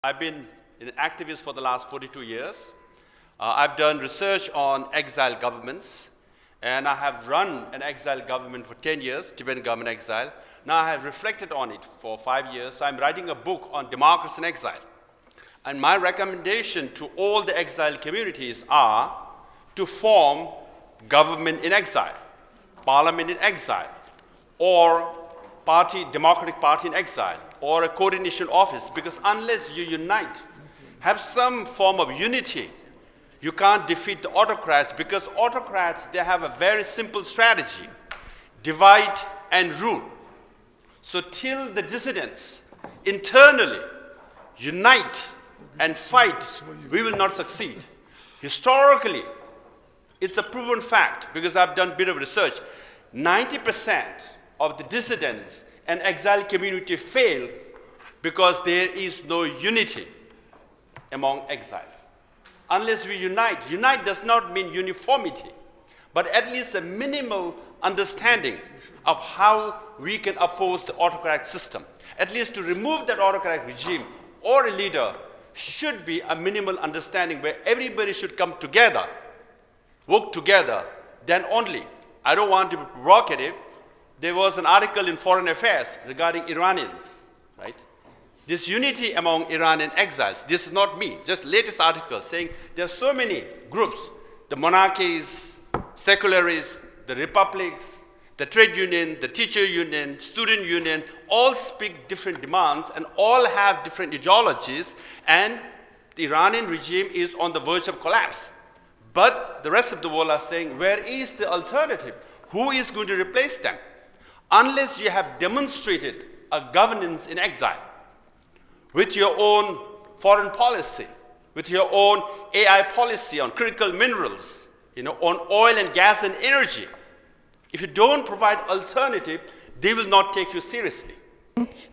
I've been an activist for the last 42 years. I've done research on exiled governments, and I have run an exiled government for 10 years, Tibetan government exile. Now I have reflected on it for 5 years, so I'm writing a book on democracy in exile. And my recommendation to all the exiled communities are to form government in exile, parliament in exile, or democratic party in exile, or a coordination office, because unless you unite, have some form of unity, you can't defeat the autocrats, because autocrats, they have a very simple strategy: divide and rule. So till the dissidents internally unite and fight, we will not succeed. Historically, it's a proven fact, because I've done a bit of research. 90% of the dissidents and exiled community fail because there is no unity among exiles. Unless we unite does not mean uniformity, but at least a minimal understanding of how we can oppose the autocratic system. At least to remove that autocratic regime or a leader should be a minimal understanding where everybody should come together, work together, then only. I don't want to be provocative. There was an article in Foreign Affairs regarding Iranians, right? This unity among Iranian exiles, this is not me, just latest article saying there are so many groups, the monarchies, secularists, the republics, the trade union, the teacher union, student union, all speak different demands and all have different ideologies, and the Iranian regime is on the verge of collapse. But the rest of the world are saying, where is the alternative? Who is going to replace them? Unless you have demonstrated a governance in exile with your own foreign policy, with your own AI policy on critical minerals, on oil and gas and energy. If you don't provide alternative, they will not take you seriously.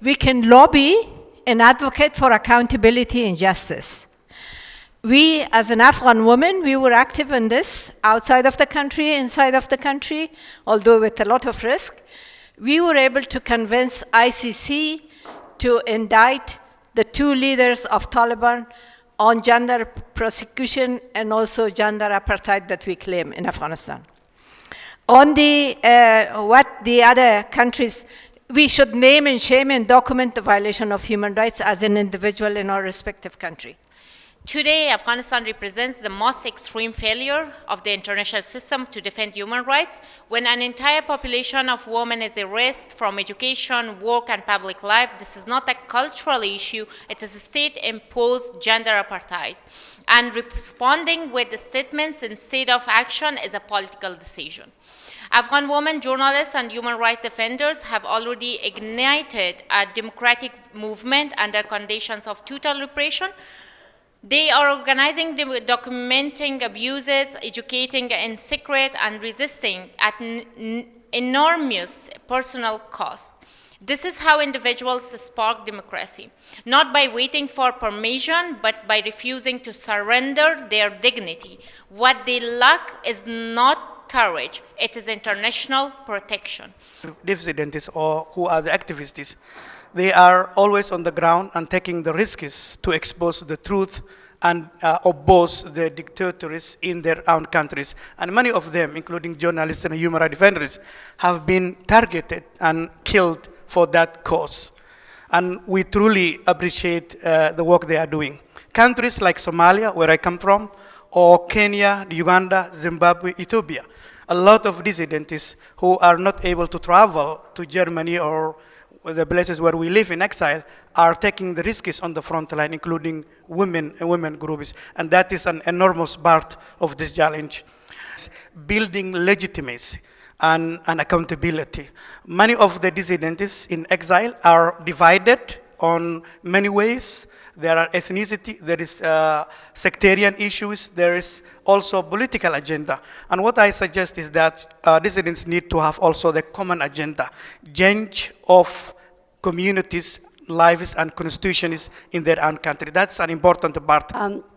We can lobby and advocate for accountability and justice. We, as an Afghan woman, we were active in this, outside of the country, inside of the country, although with a lot of risk. We were able to convince ICC to indict the two leaders of Taliban on gender persecution and also gender apartheid that we claim in Afghanistan. On what the other countries, we should name and shame and document the violation of human rights as an individual in our respective country. Today, Afghanistan represents the most extreme failure of the international system to defend human rights, when an entire population of women is erased from education, work, and public life. This is not a cultural issue, it is a state-imposed gender apartheid. And responding with the statements instead of action is a political decision. Afghan women, journalists, and human rights defenders have already ignited a democratic movement under conditions of total repression. They are organizing, documenting abuses, educating in secret, and resisting at enormous personal cost. This is how individuals spark democracy, not by waiting for permission, but by refusing to surrender their dignity. What they lack is not courage, it is international protection. Dissidents or who are the activists, they are always on the ground and taking the risks to expose the truth and oppose the dictators in their own countries. And many of them, including journalists and human rights defenders, have been targeted and killed for that cause. And we truly appreciate the work they are doing. Countries like Somalia, where I come from, or Kenya, Uganda, Zimbabwe, Ethiopia, a lot of dissidents who are not able to travel to Germany or the places where we live in exile are taking the risks on the front line, including women and women groups. And that is an enormous part of this challenge. Building legitimacy and accountability. Many of the dissidents in exile are divided on many ways. There are ethnicity, there is sectarian issues, there is also political agenda. And what I suggest is that dissidents need to have also the common agenda, change of communities' lives and constitutions in their own country. That's an important part.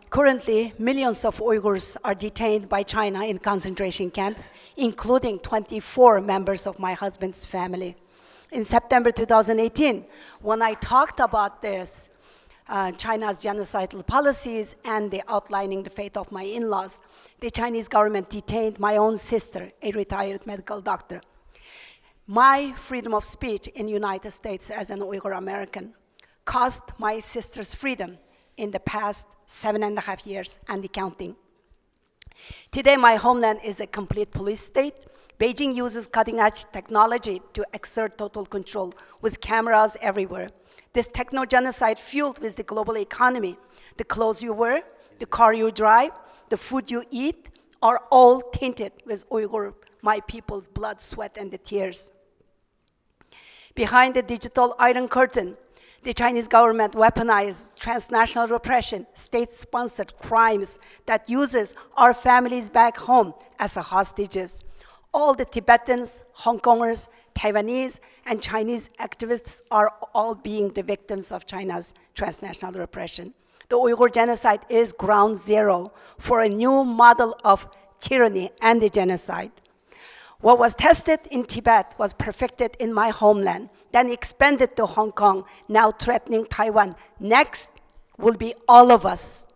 Currently, millions of Uyghurs are detained by China in concentration camps, including 24 members of my husband's family. In September 2018, when I talked about this, China's genocidal policies and the outlining the fate of my in-laws, the Chinese government detained my own sister, a retired medical doctor. My freedom of speech in the United States as an Uyghur American cost my sister's freedom in the past 7.5 years and counting. Today, my homeland is a complete police state. Beijing uses cutting-edge technology to exert total control with cameras everywhere. This techno-genocide fueled with the global economy. The clothes you wear, the car you drive, the food you eat are all tainted with Uyghur, my people's blood, sweat, and the tears. Behind the digital Iron Curtain, the Chinese government weaponized transnational repression, state-sponsored crimes that uses our families back home as hostages. All the Tibetans, Hong Kongers, Taiwanese, and Chinese activists are all being the victims of China's transnational repression. The Uyghur genocide is ground zero for a new model of tyranny and the genocide. What was tested in Tibet was perfected in my homeland, then expanded to Hong Kong, now threatening Taiwan. Next will be all of us,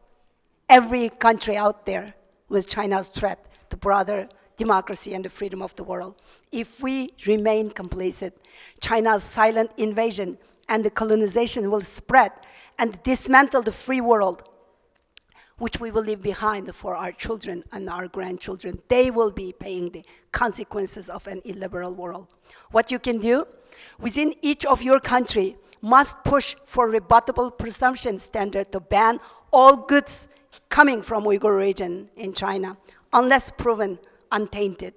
every country out there with China's threat to broader democracy and the freedom of the world. If we remain complacent, China's silent invasion and the colonization will spread and dismantle the free world, which we will leave behind for our children and our grandchildren. They will be paying the consequences of an illiberal world. What you can do, within each of your country, must push for rebuttable presumption standard to ban all goods coming from Uyghur region in China, unless proven untainted.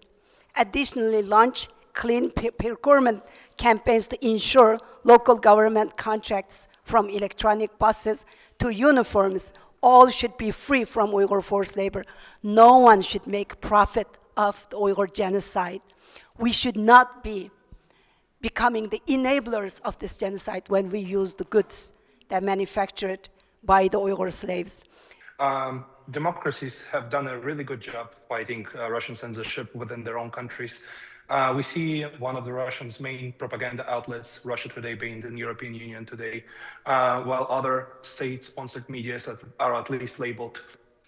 Additionally, launch clean procurement campaigns to ensure local government contracts from electronic buses to uniforms all should be free from Uyghur forced labor. No one should make profit of the Uyghur genocide. We should not be becoming the enablers of this genocide when we use the goods that are manufactured by the Uyghur slaves. Democracies have done a really good job fighting Russian censorship within their own countries. We see one of the Russians' main propaganda outlets, Russia Today, being in the European Union today, while other state-sponsored media are at least labeled.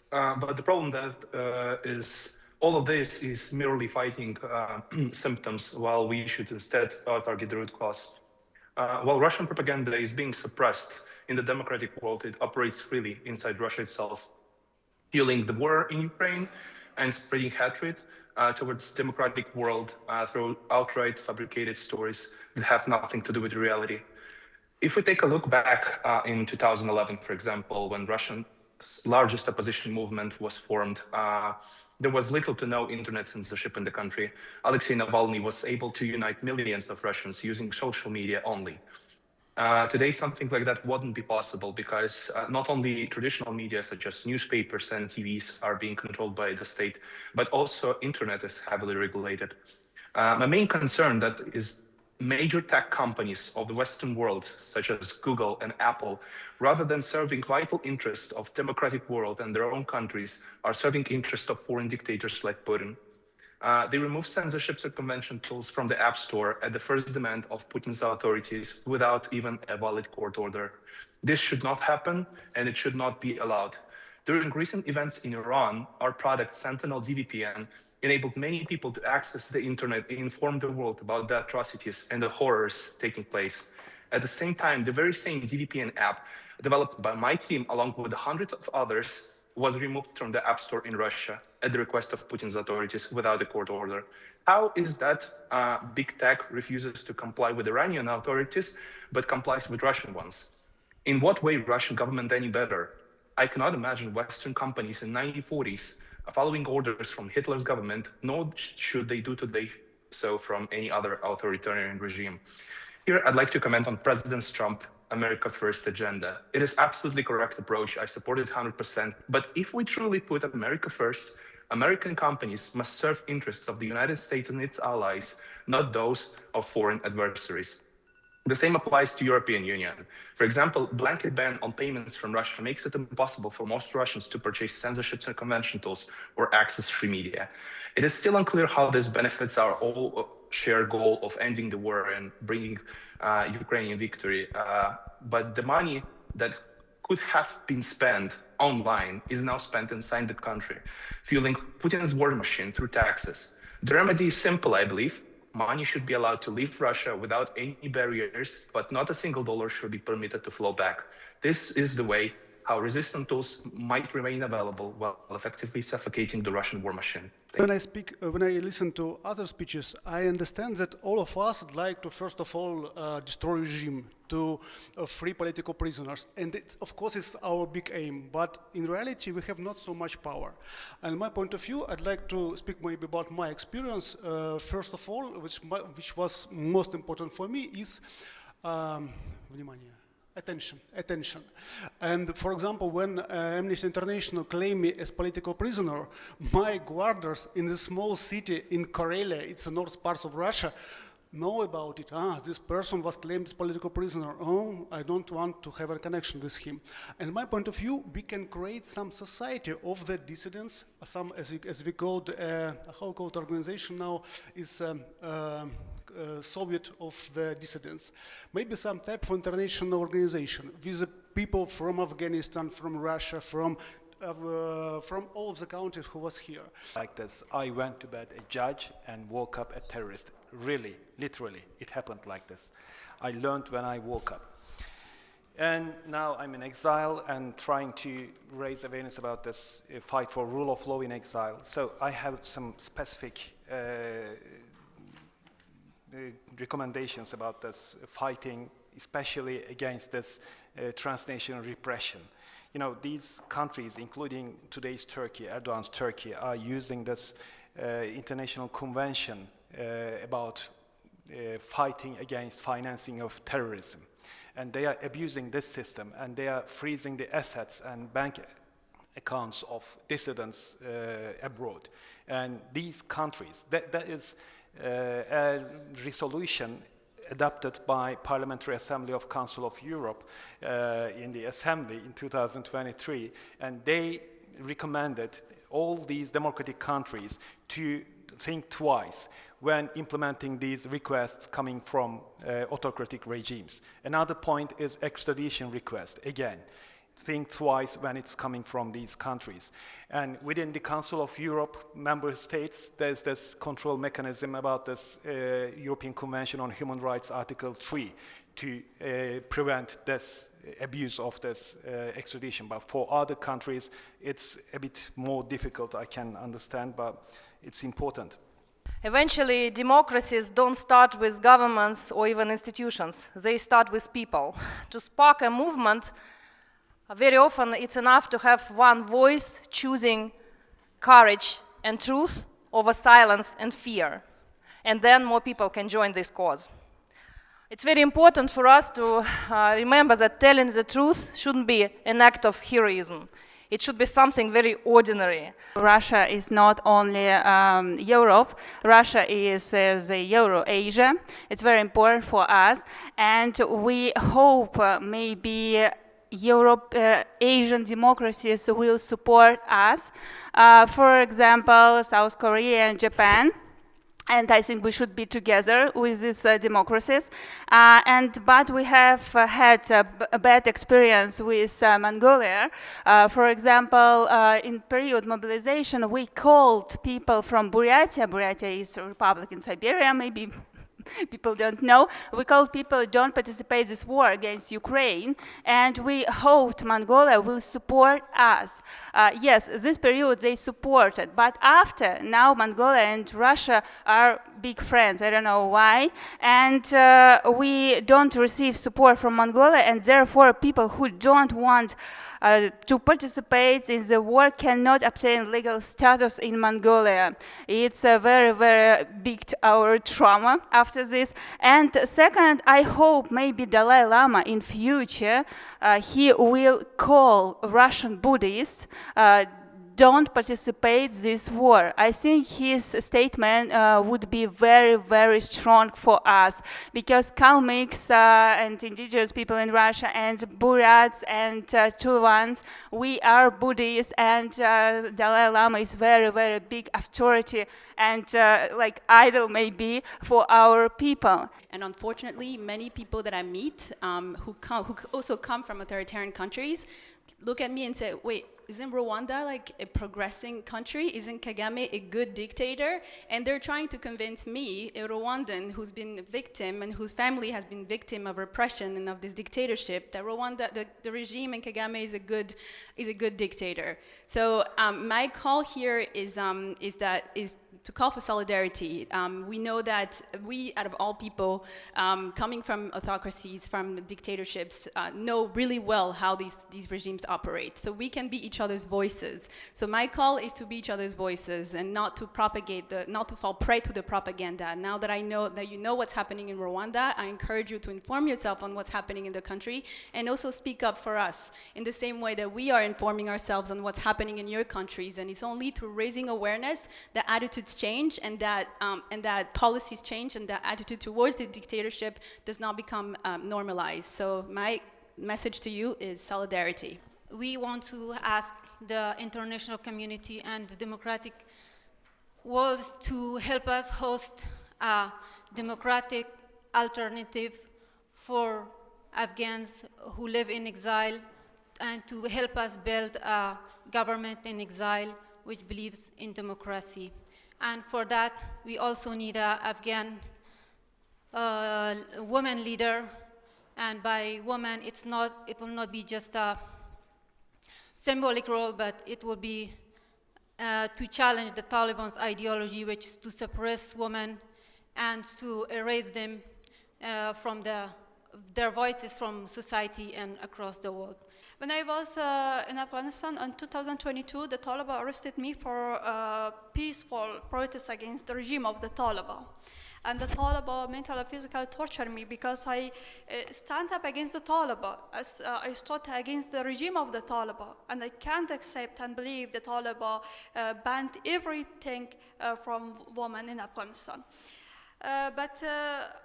But the problem that is all of this is merely fighting symptoms, while we should instead target the root cause. While Russian propaganda is being suppressed in the democratic world, it operates freely inside Russia itself, fueling the war in Ukraine and spreading hatred towards the democratic world through outright fabricated stories that have nothing to do with reality. If we take a look back in 2011, for example, when Russia's largest opposition movement was formed, there was little to no internet censorship in the country. Alexei Navalny was able to unite millions of Russians using social media only. Today, something like that wouldn't be possible because not only traditional media such as newspapers and TVs are being controlled by the state, but also internet is heavily regulated. My main concern that is major tech companies of the Western world, such as Google and Apple, rather than serving vital interests of democratic world and their own countries, are serving interests of foreign dictators like Putin. They removed censorship circumvention tools from the App Store at the first demand of Putin's authorities without even a valid court order. This should not happen, and it should not be allowed. During recent events in Iran, our product Sentinel DVPN enabled many people to access the internet and inform the world about the atrocities and the horrors taking place. At the same time, the very same DVPN app developed by my team along with hundreds of others was removed from the App Store in Russia at the request of Putin's authorities without a court order. How is that big tech refuses to comply with Iranian authorities but complies with Russian ones? In what way Russian government any better? I cannot imagine Western companies in the 1940s following orders from Hitler's government, nor should they do today so from any other authoritarian regime. Here, I'd like to comment on President Trump's America First agenda. It is absolutely correct approach. I support it 100%. But if we truly put America first, American companies must serve interests of the United States and its allies, not those of foreign adversaries. The same applies to European Union. For example, blanket ban on payments from Russia makes it impossible for most Russians to purchase censorship circumvention tools or access free media. It is still unclear how this benefits our all shared goal of ending the war and bringing Ukrainian victory. But the money that could have been spent online is now spent inside the country, fueling Putin's war machine through taxes. The remedy is simple, I believe. Money should be allowed to leave Russia without any barriers, but not a single dollar should be permitted to flow back. This is the way how resistant tools might remain available while effectively suffocating the Russian war machine. When I listen to other speeches, I understand that all of us would like to, first of all, destroy regime, to free political prisoners. And it, of course, is our big aim. But in reality, we have not so much power. And my point of view, I'd like to speak maybe about my experience. First of all, which was most important for me, is attention. And for example, when Amnesty International claimed me as political prisoner, my guarders in the small city in Karelia, it's the north part of Russia, know about it. This person was claimed as political prisoner. Oh, I don't want to have a connection with him. And my point of view, we can create some society of the dissidents, some, as we call a whole called organization now, is Soviet of the dissidents. Maybe some type of international organization with the people from Afghanistan, from Russia, from all of the countries who was here. Like this, I went to bed a judge and woke up a terrorist. Really, literally, it happened like this. I learned when I woke up. And now I'm in exile and trying to raise awareness about this fight for rule of law in exile. So I have some specific recommendations about this fighting, especially against this transnational repression. You know, these countries, including today's Turkey, Erdogan's Turkey, are using this international convention about fighting against financing of terrorism. And they are abusing this system, and they are freezing the assets and bank accounts of dissidents abroad. And these countries, that is a resolution adopted by Parliamentary Assembly of Council of Europe in the Assembly in 2023, and they recommended all these democratic countries to think twice when implementing these requests coming from autocratic regimes. Another point is extradition request. Again, think twice when it's coming from these countries. And within the Council of Europe member states, there's this control mechanism about this European Convention on Human Rights, Article 3, to prevent this abuse of this extradition. But for other countries, it's a bit more difficult, I can understand, but it's important. Eventually, democracies don't start with governments or even institutions. They start with people. To spark a movement, very often it's enough to have one voice choosing courage and truth over silence and fear. And then more people can join this cause. It's very important for us to remember that telling the truth shouldn't be an act of heroism. It should be something very ordinary. Russia is not only Europe. Russia is the Euro-Asia. It's very important for us. And we hope maybe Europe, Asian democracies will support us. For example, South Korea and Japan. And I think we should be together with these democracies. But we have had a bad experience with Mongolia. For example, in period mobilization, we called people from Buryatia. Buryatia is a republic in Siberia, maybe people don't know. We called people don't participate in this war against Ukraine, and we hoped Mongolia will support us. Yes, this period they supported, but after, now Mongolia and Russia are big friends. I don't know why. And we don't receive support from Mongolia, and therefore people who don't want to participate in the war cannot obtain legal status in Mongolia. It's a very, very big our trauma after this. And second, I hope maybe Dalai Lama in future, he will call Russian Buddhists don't participate in this war. I think his statement would be very, very strong for us, because Kalmyks and indigenous people in Russia and Buryats and Tuvans, we are Buddhists, and Dalai Lama is very, very big authority and like idol maybe for our people. And unfortunately, many people that I meet who also come from authoritarian countries look at me and say, wait, isn't Rwanda like a progressing country? Isn't Kagame a good dictator? And they're trying to convince me, a Rwandan who's been a victim and whose family has been victim of repression and of this dictatorship, that Rwanda, the regime and Kagame is a good dictator. So my call here is to call for solidarity. We know that we, out of all people, coming from autocracies, from dictatorships, know really well how these regimes operate. So we can be each other's voices. So my call is to be each other's voices and not to propagate, not to fall prey to the propaganda. Now that I know that you know what's happening in Rwanda, I encourage you to inform yourself on what's happening in the country and also speak up for us in the same way that we are informing ourselves on what's happening in your countries. And it's only through raising awareness that attitudes change and that policies change and that attitude towards the dictatorship does not become normalized. So my message to you is solidarity. We want to ask the international community and the democratic world to help us host a democratic alternative for Afghans who live in exile, and to help us build a government in exile which believes in democracy. And for that, we also need an Afghan woman leader. And by woman, it will not be just a symbolic role, but it will be to challenge the Taliban's ideology, which is to suppress women and to erase them from their voices from society and across the world. When I was in Afghanistan in 2022, the Taliban arrested me for peaceful protests against the regime of the Taliban. And the Taliban mentally and physically tortured me because I stand up against the Taliban, as I stood against the regime of the Taliban. And I can't accept and believe the Taliban banned everything from women in Afghanistan. But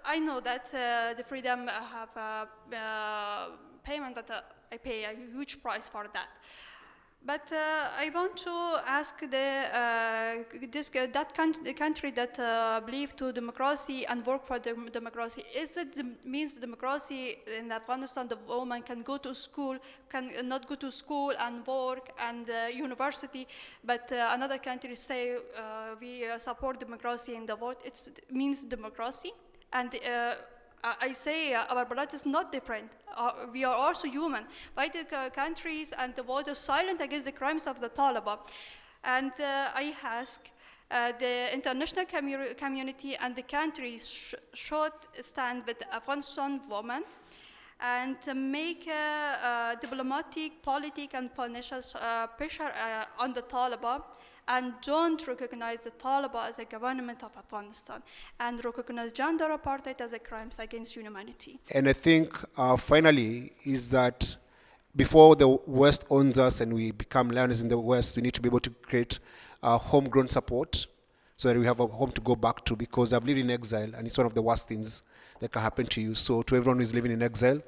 I know that the freedom have payment that I pay a huge price for that. But I want to ask the country that believe to democracy and work for democracy. Is it means democracy in Afghanistan? The woman can go to school, can not go to school and work and university. But another country say we support democracy in the world. It means democracy, and I say our blood is not different. We are also human. Why the countries and the world are silent against the crimes of the Taliban? And I ask the international community and the countries should stand with Afghanistan women and make diplomatic, political, and financial pressure on the Taliban, and don't recognize the Taliban as a government of Afghanistan, and recognize gender apartheid as a crimes against humanity. And I think finally is that before the West owns us and we become learners in the West, we need to be able to create homegrown support so that we have a home to go back to, because I've lived in exile and it's one of the worst things that can happen to you. So to everyone who is living in exile,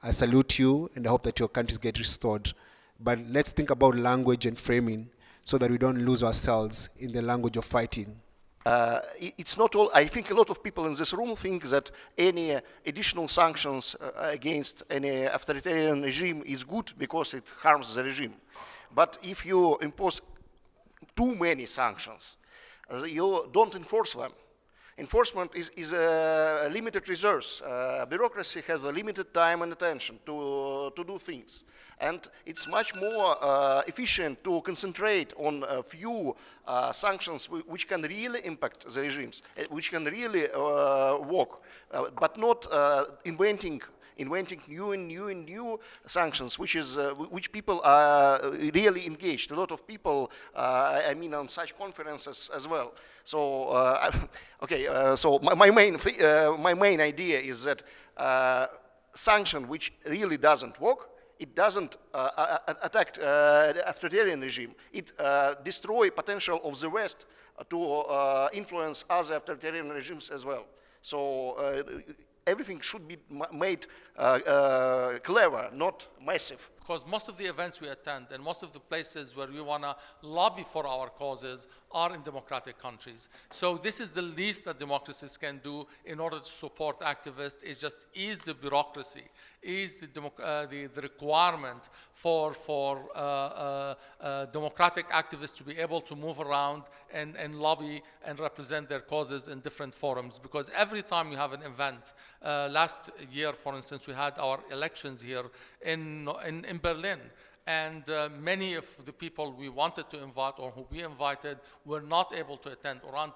I salute you and I hope that your countries get restored. But let's think about language and framing so that we don't lose ourselves in the language of fighting. It's not all. I think a lot of people in this room think that any additional sanctions against any authoritarian regime is good because it harms the regime. But if you impose too many sanctions, you don't enforce them. Enforcement is a limited resource. Bureaucracy has a limited time and attention to do things. And it's much more efficient to concentrate on a few sanctions which can really impact the regimes, which can really work, but not inventing new sanctions, which people are really engaged. A lot of people, I mean, on such conferences as well. So, so my main idea is that sanction which really doesn't work it doesn't attack the authoritarian regime. It destroys potential of the West to influence other authoritarian regimes as well. So everything should be made clever, not massive. Because most of the events we attend and most of the places where we want to lobby for our causes are in democratic countries. So this is the least that democracies can do in order to support activists, is just ease the bureaucracy, ease the requirement for democratic activists to be able to move around and lobby and represent their causes in different forums. Because every time you have an event, last year, for instance, we had our elections here in Berlin, and many of the people we wanted to invite or who we invited were not able to attend. Around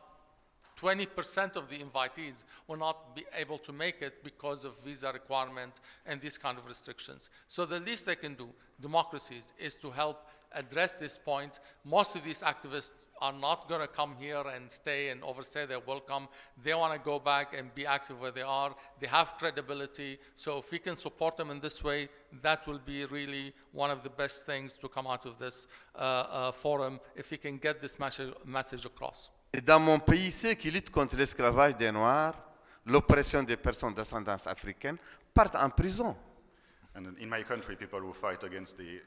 20% of the invitees will not be able to make it because of visa requirement and these kind of restrictions. So the least they can do, democracies, is to help address this point. Most of these activists are not going to come here and stay and overstay their welcome. They want to go back and be active where they are. They have credibility. So if we can support them in this way, that will be really one of the best things to come out of this forum, if we can get this message across. Dans mon pays, ceux qui luttent contre l'esclavage des Noirs, l'oppression des personnes d'ascendance africaine, partent en prison. And in my country, people who fight against the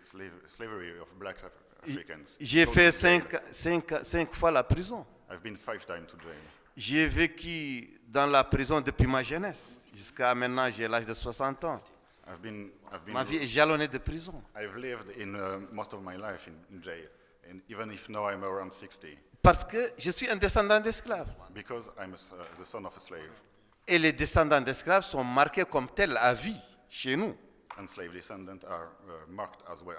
slavery of black Africans. J'ai fait cinq fois la prison. I've been 5 times to jail. J'ai vécu dans la prison depuis ma jeunesse. Jusqu'à maintenant, j'ai l'âge de 60 ans. Ma vie est jalonnée de prison. I've lived in most of my life in jail, and even if now I'm around 60. Parce que je suis un descendant d'esclaves. Because I'm the son of a slave. Et les descendants d'esclaves sont marqués comme tels à vie chez nous. And slave descendants are marked as well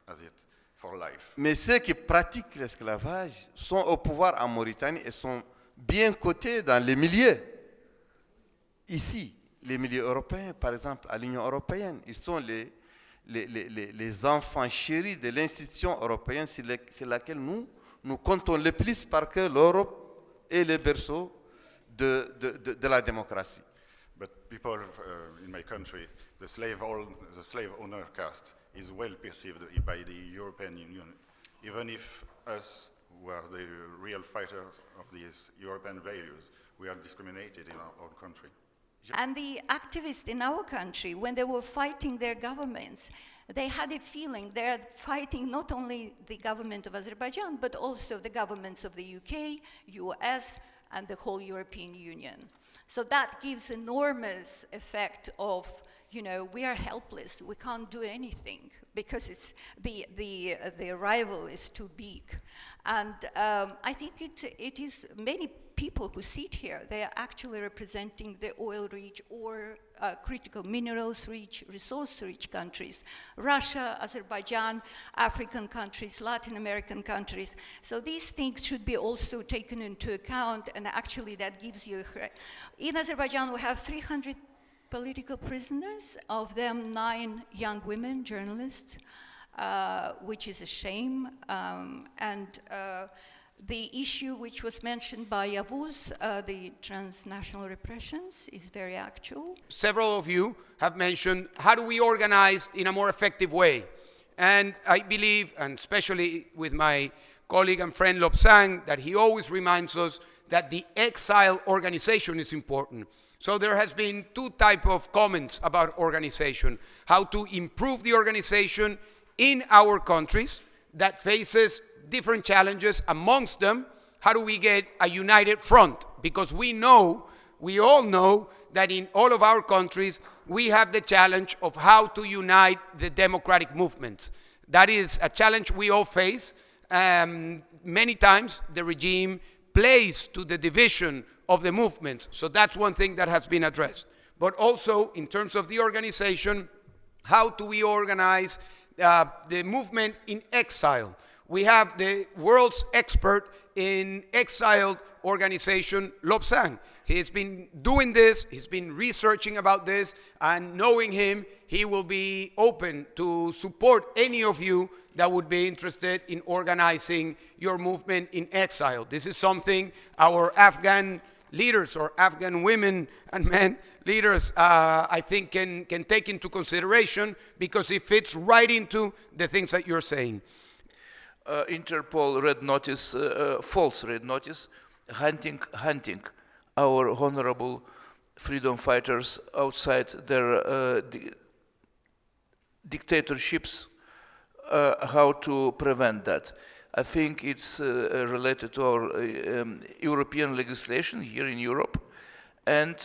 as it for life. Mais ceux qui pratiquent l'esclavage sont au pouvoir en Mauritanie et sont bien cotés dans les milieux. Ici, les milieux européens, par exemple, à l'Union européenne, ils sont les enfants chéris de l'institution européenne sur laquelle nous comptons le plus, parce que l'Europe est le berceau de la démocratie. But people in my country, the slave owner caste is well perceived by the European Union, even if us, who are the real fighters of these European values, we are discriminated in our own country. And the activists in our country, when they were fighting their governments, they had a feeling they're fighting not only the government of Azerbaijan, but also the governments of the UK, US, and the whole European Union. So that gives enormous effect of, we are helpless, we can't do anything because it's the rival is too big. And I think it is many people who sit here, they are actually representing the oil-rich or critical minerals-rich, resource-rich countries. Russia, Azerbaijan, African countries, Latin American countries. So these things should be also taken into account, and actually that gives you in Azerbaijan, we have 300 political prisoners, of them 9 young women, journalists, which is a shame. The issue which was mentioned by Yavuz, the transnational repressions, is very actual. Several of you have mentioned, how do we organize in a more effective way? And I believe, and especially with my colleague and friend Lobsang, that he always reminds us that the exile organization is important. So there has been 2 types of comments about organization. How to improve the organization in our countries that faces different challenges. Amongst them, how do we get a united front? Because we all know that in all of our countries, we have the challenge of how to unite the democratic movements. That is a challenge we all face. Many times, the regime plays to the division of the movement. So that's one thing that has been addressed. But also, in terms of the organization, how do we organize the movement in exile? We have the world's expert in exiled organization, Lobsang. He's been doing this, he's been researching about this, and knowing him, he will be open to support any of you that would be interested in organizing your movement in exile. This is something our Afghan leaders or Afghan women and men leaders, I think can take into consideration, because it fits right into the things that you're saying. Interpol red notice, false red notice, hunting our honorable freedom fighters outside their dictatorships. How to prevent that? I think it's related to our European legislation here in Europe, and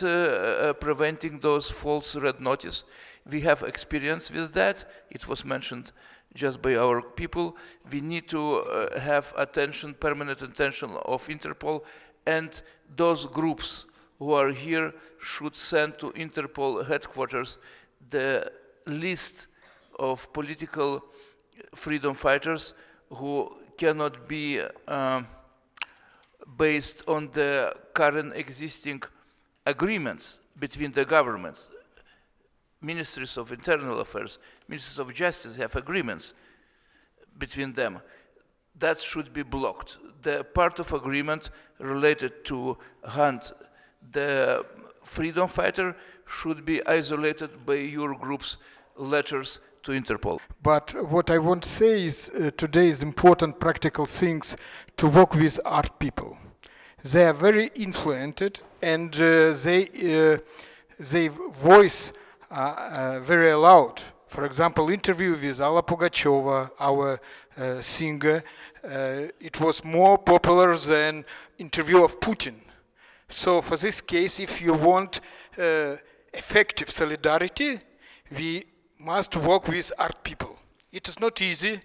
preventing those false red notice. We have experience with that. It was mentioned just by our people. We need to have attention, permanent attention of Interpol, and those groups who are here should send to Interpol headquarters the list of political freedom fighters who cannot be based on the current existing agreements between the governments. Ministries of Internal Affairs, Ministries of Justice have agreements between them. That should be blocked. The part of agreement related to hunt the freedom fighter should be isolated by your group's letters to Interpol. But what I want to say is today is important practical things to work with art people. They are very influenced, and they voice very loud. For example, interview with Alla Pugacheva, our singer, it was more popular than interview of Putin. So for this case, if you want effective solidarity, we must work with art people. It is not easy.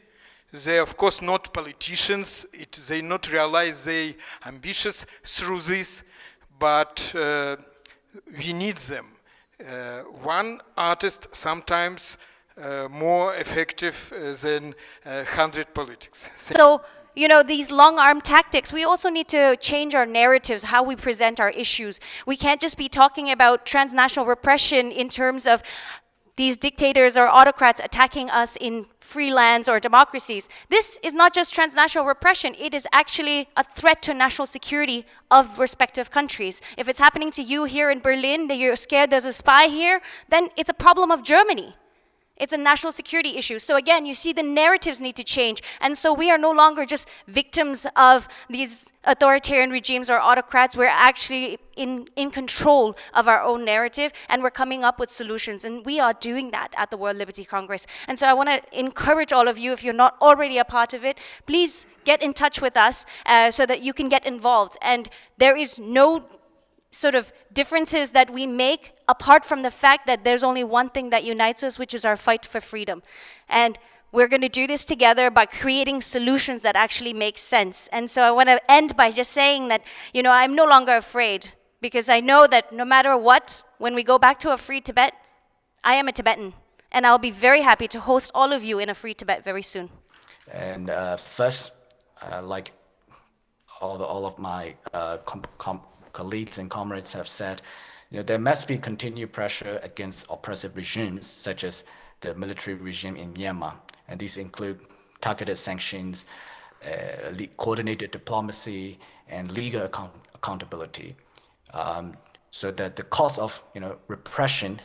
They are, of course, not politicians. They not realize they ambitious through this, but we need them. One artist sometimes more effective than 100 politics. So, you know, these long-arm tactics, we also need to change our narratives, how we present our issues. We can't just be talking about transnational repression in terms of these dictators or autocrats attacking us in free lands or democracies. This is not just transnational repression, it is actually a threat to national security of respective countries. If it's happening to you here in Berlin, that you're scared there's a spy here, then it's a problem of Germany. It's a national security issue. So again, you see the narratives need to change. And so we are no longer just victims of these authoritarian regimes or autocrats. We're actually in control of our own narrative, and we're coming up with solutions. And we are doing that at the World Liberty Congress. And so I want to encourage all of you, if you're not already a part of it, please get in touch with us so that you can get involved. And there is no sort of differences that we make apart from the fact that there's only one thing that unites us, which is our fight for freedom. And we're going to do this together by creating solutions that actually make sense. And so I want to end by just saying that, you know, I'm no longer afraid, because I know that no matter what, when we go back to a free Tibet, I am a Tibetan. And I'll be very happy to host all of you in a free Tibet very soon. And first, like all of my colleagues and comrades have said, you know, there must be continued pressure against oppressive regimes, such as the military regime in Myanmar. And these include targeted sanctions, coordinated diplomacy, and legal accountability, so that the cost of, you know, repression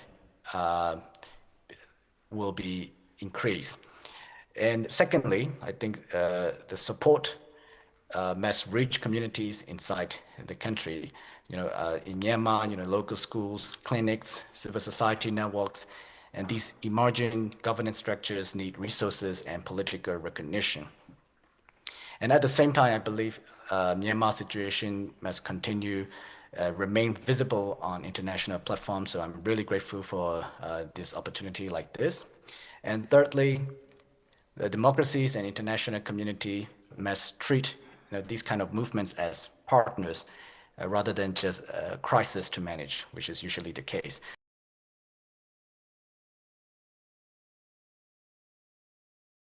will be increased. And secondly, I think the support must reach communities inside the country. You know, in Myanmar, you know, local schools, clinics, civil society networks, and these emerging governance structures need resources and political recognition. And at the same time, I believe Myanmar's situation must continue, remain visible on international platforms. So I'm really grateful for this opportunity like this. And thirdly, the democracies and international community must treat, you know, these kind of movements as partners rather than just a crisis to manage, which is usually the case.